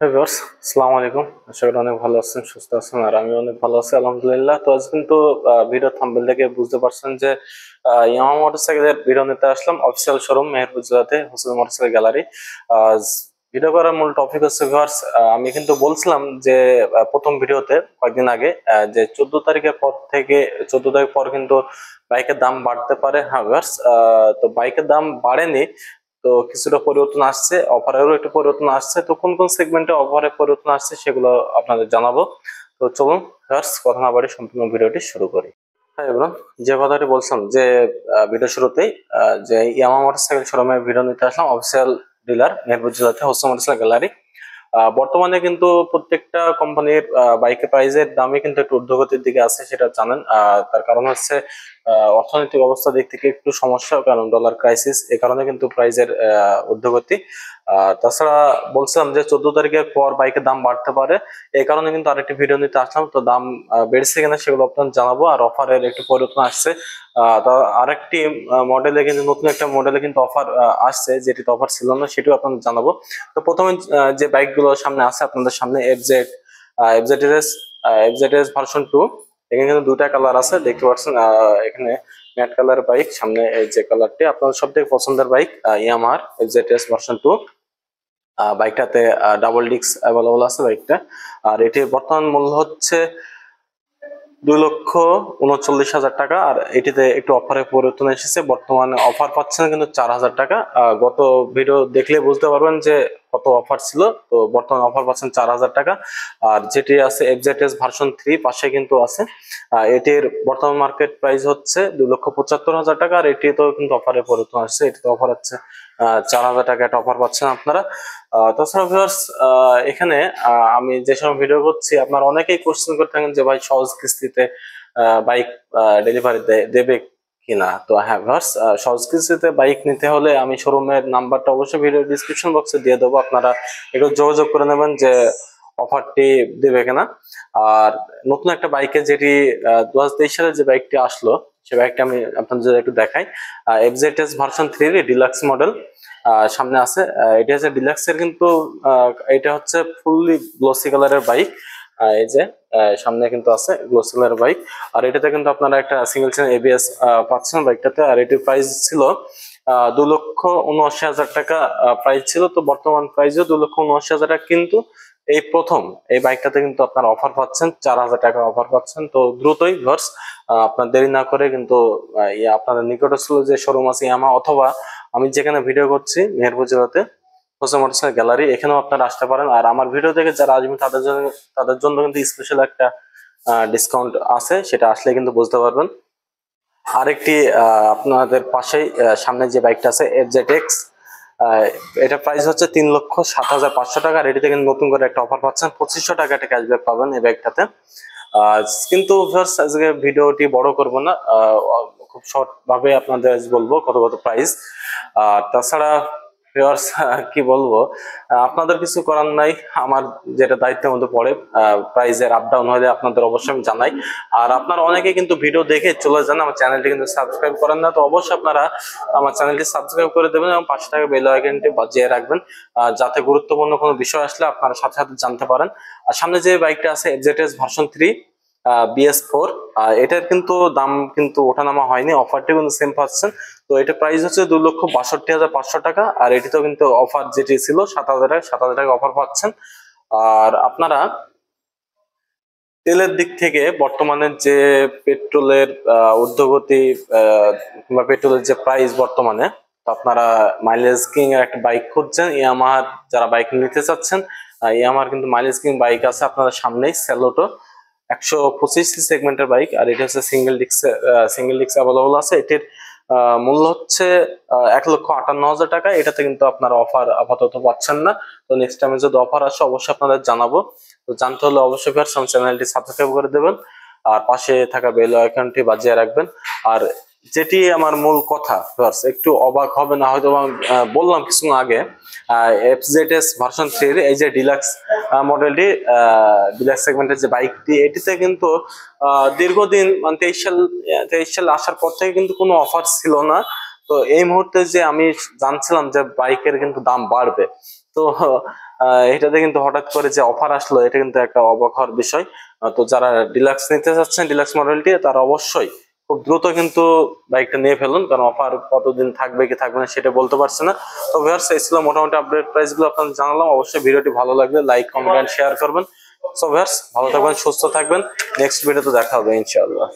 Viewers, আসসালামু আলাইকুম। আশা করি অনেক ভালো আছেন, সুস্থ আছেন, আর আমি অনেক ভালো আছি আলহামদুলিল্লাহ। তো আজ কিন্তু ভিডিও থাম্বনেল থেকে বুঝতে পারছেন যে ইয়ামাহা মোটরসাইকেলের ভিডিও নিতে আসলাম অফিসিয়াল শোরুম মেহেরপুর জেলাতে হোসেন মোটরসাইকেল গ্যালারি। ভিডিও করার মূল টপিক হচ্ছে ভিউয়ার্স, আমি কিন্তু বলছিলাম যে প্রথম ভিডিওতে কয়েকদিন আগে যে 14 তারিখের পর থেকে 14 তারিখ পর কিন্তু বাইকের দাম বাড়তে পারে। হ্যাঁ ভিউয়ার্স, তো বাইকের দাম বাড়েনি, তো কিছুটা পরিবর্তন আসছে, অফারেরও একটু পরিবর্তন আসছে। তো কোন কোন সেগমেন্টে অফারের পরিবর্তন আসছে সেগুলো আপনাদের জানাবো। তো চলুন ভিউয়ার্স, কথা না বাড়ি সম্পূর্ণ ভিডিওটি শুরু করি। হ্যাঁ এবার যে কথাটি বলছিলাম যে ভিডিও শুরুতেই যে ইয়ামাহা মোটরসাইকেল শোরুমের ভিডিও নিতে আসলাম অফিসিয়াল ডিলার মেহেরপুর জেলাতে হোসেন মোটরসাইকেল গ্যালারি। বর্তমানে কিন্তু প্রত্যেকটা কোম্পানির বাইকের প্রাইসের দামই কিন্তু একটু ঊর্ধ্বগতির দিকে আছে, সেটা জানেন। তার কারণ হচ্ছে অর্থনৈতিক অবস্থা দিক থেকে একটু সমস্যা, কারণ ডলার ক্রাইসিস, এ কারণে কিন্তু প্রাইসের ঊর্ধ্বগতি। তাছাড়া বলছিলাম যে 14 তারিখের পর বাইকের দাম বাড়তে পারে, এই কারণে কিন্তু আরেকটি ভিডিও নিতে আসলাম। তো দাম বেড়েছে কিনা সেগুলো আপনাদের জানাবো, আর অফারের একটু পরিবর্তন আসছে। তা আরেকটি মডেলে কিন্তু নতুন একটা মডেলে কিন্তু অফার আসছে, যেটিতে অফার ছিল না সেটিও আপনাদের জানাবো। তো প্রথমে যে বাইকগুলো সামনে আছে আপনাদের সামনে এফজেড, এফজেড এফজেড ভার্সন 2। এখানে কিন্তু দুটা কালার আছে দেখতে পাচ্ছেন। এখানে ম্যাট কালার বাইক, সামনে এই যে কালারটি আপনার সব থেকে পছন্দের বাইক ইয়ামাহার এফজেড ভার্সন 2। বাইকটাতে ডাবল ডিস্ক অ্যাভেলেবল আছে বাইকটা। আর এটির বর্তমান মূল্য হচ্ছে 2,39,000 টাকা। আর এটিতে একটু অফারের পরিবর্তন এসেছে, বর্তমানে অফার পাচ্ছেন কিন্তু 4,000 টাকা। গত ভিডিও দেখলে বুঝতে পারবেন যে কত অফার ছিল। তো বর্তমানে অফার পাচ্ছেন 4,000 টাকা। আর যেটি আছে এফজেড ভার্সন 3 পাশে কিন্তু আছে, এটির বর্তমান মার্কেট প্রাইস হচ্ছে 2,75,000 টাকা। আর এটিতেও কিন্তু অফারের পরিবর্তন আসছে, এটিতে অফার হচ্ছে 4,000 টাকা একটা অফার পাচ্ছেন আপনারা। তাছাড়া ভিউয়ার্স, এখানে আমি যে সময় ভিডিও করছি আপনারা অনেকেই কোশ্চেন করে থাকেন যে ভাই সহজ কিস্তিতে বাইক ডেলিভারি দেবে কিনা। তো হ্যাঁ ভিউয়ার্স, সহজ কিস্তিতে বাইক নিতে হলে আমি শোরুমের নাম্বারটা অবশ্যই ভিডিও ডিসক্রিপশন বক্সে দিয়ে দেবো, আপনারা একটু যোগাযোগ করে নেবেন যে অফারটি দেবে কিনা। আর নতুন একটা বাইকে যেটি 2023 সালে যে বাইকটি আসলো, সে বাইকটা আমি আপনাদের একটু দেখাই। এফজেড ভার্সন 3 ডিলাক্স মডেল সামনে আছে। এটা হচ্ছে ডিলাক্স এর কিন্তু এটা হচ্ছে ফুললি গ্লসি কালারের বাইক। এই যে সামনে কিন্তু আছে গ্লসি কালারের বাইক। আর এটাতে কিন্তু আপনারা একটা সিঙ্গেল চেন এবিএস পাচ্ছেন বাইকটাতে। আর এটির প্রাইস ছিল 2,79,000 টাকা প্রাইস ছিল। তো বর্তমান প্রাইসও 2,79,000 টাকা, কিন্তু এই প্রথম এই বাইকটাতে কিন্তু আপনারা অফার পাচ্ছেন 4,000 টাকা অফার পাচ্ছেন। তো দ্রুতই ভিউয়ার্স, আপনার দেরি না করে কিন্তু আপনাদের নিকটস্থ যে শোরুম আছে ইয়ামাহা, অথবা আমি যেখানে ভিডিও করছি মেহেরপুর জেলাতে হোসেন মোটরসাইকেল গ্যালারি, এখানেও আপনারা আসতে পারেন। আর আমার ভিডিও থেকে যারা আসবেন তাদের জন্য কিন্তু স্পেশাল একটা ডিসকাউন্ট আছে, সেটা আসলে কিন্তু বুঝতে পারবেন। আরেকটি আপনাদের পাশেই সামনে যে বাইকটা আছে এফজেড এটা প্রাইস হচ্ছে 3,07,500 টাকা। আর এটিতে কিন্তু নতুন করে একটা অফার পাচ্ছেন, 2,500 টাকা একটা ক্যাশব্যাক পাবেন এই বাইকটাতে। কিন্তু ফার্স্ট আজকে ভিডিওটি বড় করব না, খুব শর্ট ভাবে আপনাদের বলবো কত কত প্রাইস। আর তাছাড়া ভিউয়ার্স, কি বলবো, আপনাদের কিছু করার নাই, আমার যেটা দায়িত্বের মধ্যে পড়ে প্রাইসের আপ ডাউন হলে আপনাদের অবশ্যই আমি জানাই। আর আপনারা অনেকে কিন্তু ভিডিও দেখে চলে যান, আমার চ্যানেলটি কিন্তু সাবস্ক্রাইব করেন না। তো অবশ্যই আপনারা আমার চ্যানেলটি সাবস্ক্রাইব করে দেবেন এবং পাশে থাকা বেল আইকনটি বাজিয়ে রাখবেন, যাতে গুরুত্বপূর্ণ কোনো বিষয় আসলে আপনারা সাথে সাথে জানতে পারেন। আর সামনে যে বাইকটা আছে এফজেড ভার্সন 3 BS4, এটার কিন্তু দাম কিন্তু ওঠানামা হয়নি, অফারটি কিন্তু সেম পাচ্ছেন। তো এটা প্রাইস হচ্ছে 2,62,500 টাকা। আর এটিতেও কিন্তু অফার যেটি ছিল 7,000 টাকা অফার পাচ্ছেন। আর আপনারা তেলের দিক থেকে বর্তমানে যে পেট্রোলের ঊর্ধ্বগতি কিংবা পেট্রোলের যে প্রাইস বর্তমানে, তো আপনারা মাইলেজ কিং এর একটা বাইক খুঁজছেন, ইয়ামাহার যারা বাইক নিতে চাচ্ছেন, ইয়ামাহার কিন্তু মাইলেজ কিং বাইক আছে আপনাদের সামনেই, সেলোটো 125 সেগমেন্টের বাইক। আর এটা হচ্ছে সিঙ্গেল ডিস্ক অ্যাভেলেবল আছে। এটির মূল্য হচ্ছে 1,58,000 টাকা। এটাতে কিন্তু আপনারা অফার আপাতত পাচ্ছেন না। তো নেক্সট টাইমে যদি অফার আসে অবশ্যই আপনাদের জানাবো। তো জানতে হলে অবশ্যই চ্যানেলটি সাবস্ক্রাইব করে দেবেন আর পাশে থাকা বেল আইকনটি বাজিয়ে রাখবেন। আর যেটি আমার মূল কথা, একটু অবাক হবে না হয়তো, বললাম কিছুক্ষণ আগে এফজেড ভার্সন 3 এই যে ডিলাক্স মডেলটি, ডিলাক্স সেগমেন্টের যে বাইকটি, এটিতে কিন্তু দীর্ঘদিন মানে 23 সাল আসার পর থেকে কিন্তু কোনো অফার ছিল না। তো এই মুহূর্তে যে আমি জানছিলাম যে বাইকের কিন্তু দাম বাড়বে, তো এটাতে কিন্তু হঠাৎ করে যে অফার আসলো, এটা কিন্তু একটা অবাক হওয়ার বিষয়। তো যারা ডিলাক্স নিতে চাচ্ছেন, ডিলাক্স মডেলটি, তারা অবশ্যই খুব দ্রুত কিন্তু বাইকটা নিয়ে ফেলুন, কারণ অফার কতদিন থাকবে কি থাকবে না সেটা বলতে পারছে না। তো ভিউয়ার্স, এই ছিল মোটামুটি আপডেট প্রাইস গুলো আপনাদের জানালাম। অবশ্যই ভিডিওটি ভালো লাগলে লাইক, কমেন্ট, শেয়ার করবেন। সো ভিউয়ার্স, ভালো থাকবেন, সুস্থ থাকবেন। নেক্সট ভিডিওতে দেখা হবে ইনশাআল্লাহ।